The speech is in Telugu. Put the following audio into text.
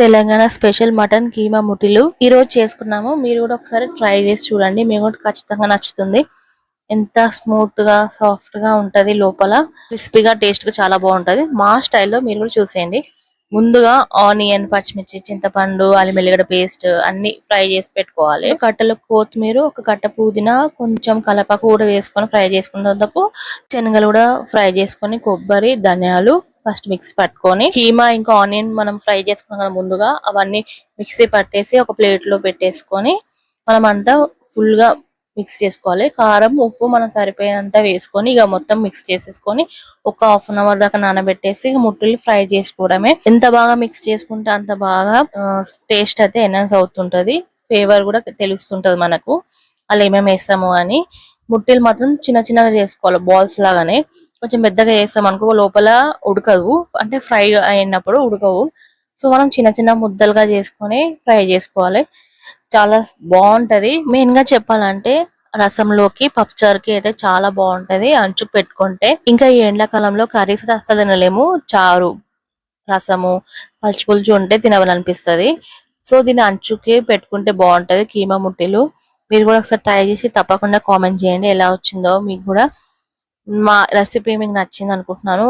తెలంగాణ స్పెషల్ మటన్ కీమా ముటిలు ఈ రోజు చేసుకున్నాము. మీరు కూడా ఒకసారి ట్రై చేసి చూడండి, మీకు కూడా ఖచ్చితంగా నచ్చుతుంది. ఎంత స్మూత్ గా సాఫ్ట్ గా ఉంటది, లోపల క్రిస్పీగా టేస్ట్ గా చాలా బాగుంటది. మా స్టైల్లో మీరు కూడా చూసేయండి. ముందుగా ఆనియన్, పచ్చిమిర్చి, చింతపండు, అల్లం వెల్లిగడ్డ పేస్ట్ అన్ని ఫ్రై చేసి పెట్టుకోవాలి. కట్టలో కొత్తిమీర, ఒక కట్ట పుదీనా, కొంచెం కలపాకు కూడా వేసుకొని ఫ్రై చేసుకున్న తర్వాత శనగలు కూడా ఫ్రై చేసుకొని, కొబ్బరి, ధనియాలు ఫస్ట్ మిక్సీ పట్టుకొని, కీమా ఇంకా ఆనియన్ మనం ఫ్రై చేసుకున్నాం కదా ముందుగా, అవన్నీ మిక్సీ పట్టేసి ఒక ప్లేట్ లో పెట్టేసుకొని మనం అంతా ఫుల్ గా మిక్స్ చేసుకోవాలి. కారం, ఉప్పు మనం సరిపోయేంత వేసుకొని ఇక మొత్తం మిక్స్ చేసేసుకొని ఒక హాఫ్ అన్ అవర్ దాకా నానబెట్టేసి ముట్టలు ఫ్రై చేసుకోవడమే. ఎంత బాగా మిక్స్ చేసుకుంటే అంత బాగా టేస్ట్ అయితే ఎన్హాన్స్ అవుతుంటది, ఫ్లేవర్ కూడా తెలుస్తుంటది మనకు అలా ఏమేమి వేస్తాము అని. ముట్టలు మాత్రం చిన్న చిన్నగా చేసుకోవాలి, బాల్స్ లాగానే. కొంచెం పెద్దగా చేస్తాం అనుకో లోపల ఉడకవు, అంటే ఫ్రై అయినప్పుడు ఉడకవు. సో మనం చిన్న చిన్న ముద్దలుగా చేసుకొని ఫ్రై చేసుకోవాలి. చాలా బాగుంటది. మెయిన్ గా చెప్పాలంటే రసంలోకి, పప్పుచారుకి అయితే చాలా బాగుంటది అంచు పెట్టుకుంటే. ఇంకా ఈ ఎండాకాలంలో కర్రీస్ అస్సలు తినలేము, చారు, రసము, పచ్చిపులుసు ఉంటే తినవాలనిపిస్తది. సో దీన్ని అంచుకే పెట్టుకుంటే బాగుంటది కీమా ముట్టెలు. మీరు కూడా ఒకసారి ట్రై చేసి తప్పకుండా కామెంట్ చేయండి ఎలా వచ్చిందో మీకు కూడా. మా రెసిపీ మీకు నచ్చింది అనుకుంటున్నాను.